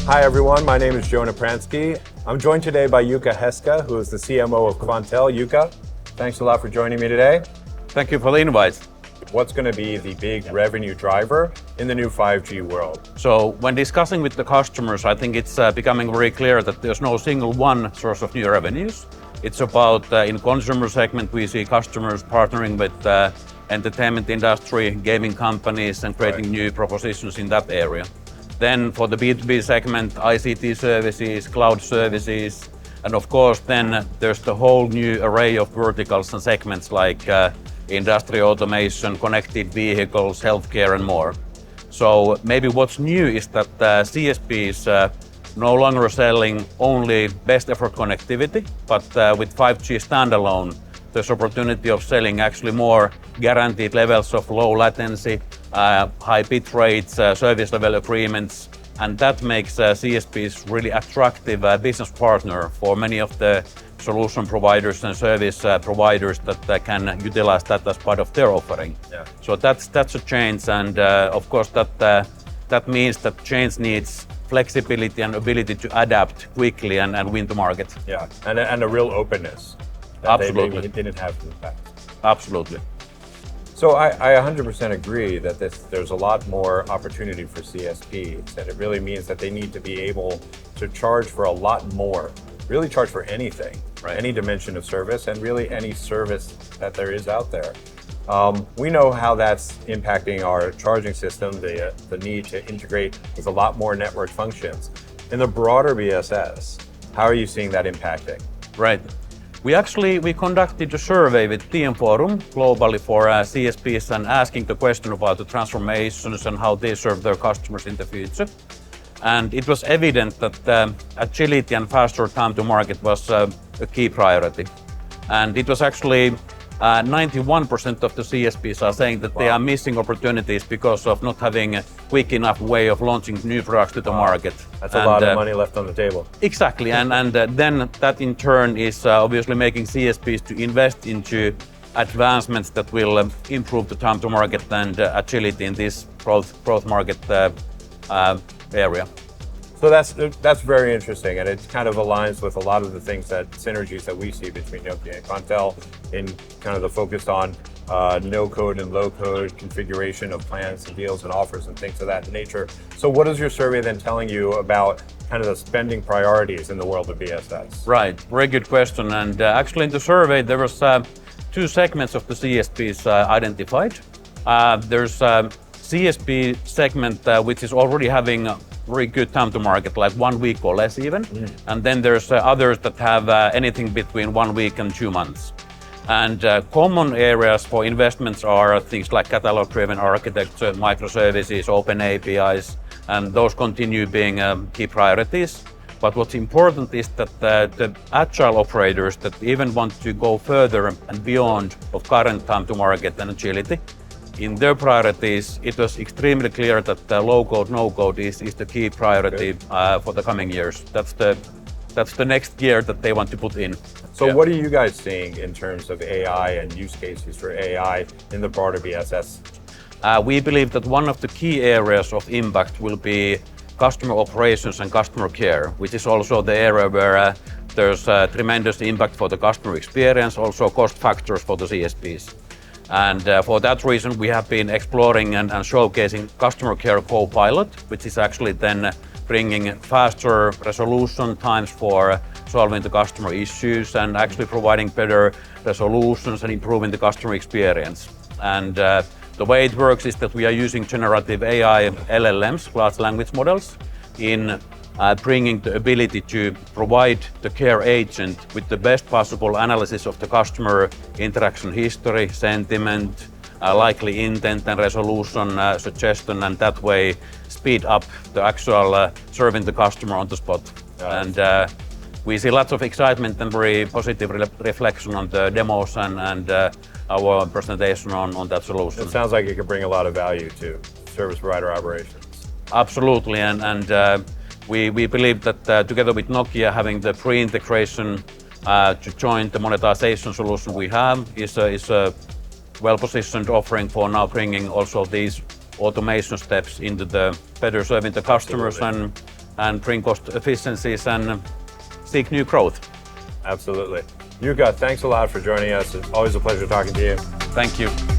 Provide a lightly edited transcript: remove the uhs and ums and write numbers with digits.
Hi everyone, my name is Jonah Pransky. I'm joined today by Jukka Heska, who is the CMO of Qvantel. Jukka, thanks a lot for joining me today. Thank you for the invite. What's going to be the big revenue driver in the new 5G world? So when discussing with the customers, I think it's becoming very clear that there's no single one source of new revenues. It's about, in consumer segment, we see customers partnering with entertainment industry, gaming companies, and creating new propositions in that area. Then for the B2B segment, ICT services, cloud services, and of course then there's the whole new array of verticals and segments like industrial automation, connected vehicles, healthcare, and more. So maybe what's new is that CSPs no longer selling only best effort connectivity, but with 5G standalone, there's opportunity of selling actually more guaranteed levels of low latency, high bit rates, service level agreements, and that makes CSPs really attractive business partner for many of the solution providers and service providers that can utilize that as part of their offering. Yeah. So that's a change, and of course that means that change needs flexibility and ability to adapt quickly and win the market. Yeah, and a real openness that Absolutely. they maybe didn't have in the past. Absolutely. So I 100% agree that there's a lot more opportunity for CSPs, and it really means that they need to be able to charge for a lot more, really charge for anything, Right. any dimension of service, and really any service that there is out there. We know how that's impacting our charging system, the need to integrate with a lot more network functions. In the broader BSS, how are you seeing that impacting? Right. We conducted a survey with TM Forum globally for CSPs and asking the question about the transformations and how they serve their customers in the future. And it was evident that agility and faster time to market was a key priority. And it was actually 91% of the CSPs are saying that they are missing opportunities because of not having a quick enough way of launching new products to the market. That's a lot of money left on the table. Exactly, and then that in turn is obviously making CSPs to invest into advancements that will improve the time to market and agility in this growth market area. So that's very interesting, and it kind of aligns with a lot of the synergies that we see between Nokia and Qvantel in kind of the focus on no-code and low-code configuration of plans and deals and offers and things of that nature. So what is your survey then telling you about kind of the spending priorities in the world of BSS? Right, very good question. And actually in the survey there was two segments of the CSPs identified. There's a CSP segment which is already having very good time to market, like 1 week or less even. And then there's others that have anything between 1 week and 2 months. And common areas for investments are things like catalog-driven architecture, microservices, open APIs, and those continue being key priorities. But what's important is that the agile operators that even want to go further and beyond of current time to market and agility, in their priorities, it was extremely clear that low-code, no-code is the key priority for the coming years. That's the next gear that they want to put in. So what are you guys seeing in terms of AI and use cases for AI in the broader BSS? We believe that one of the key areas of impact will be customer operations and customer care, which is also the area where there's tremendous impact for the customer experience, also cost factors for the CSPs. And for that reason, we have been exploring and showcasing Customer Care Copilot, which is actually then bringing faster resolution times for solving the customer issues and actually providing better resolutions and improving the customer experience. And the way it works is that we are using generative AI LLMs, large language models, in bringing the ability to provide the care agent with the best possible analysis of the customer interaction history, sentiment, likely intent and resolution suggestion, and that way speed up the actual serving the customer on the spot. And we see lots of excitement and very positive reflection on the demos and our presentation on that solution. It sounds like it could bring a lot of value to service provider operations. Absolutely, and we believe that together with Nokia, having the pre-integration to join the monetization solution we have is a well-positioned offering for now bringing also these automation steps into the better serving the customers and bring cost efficiencies and seek new growth. Absolutely. Jukka, thanks a lot for joining us. It's always a pleasure talking to you. Thank you.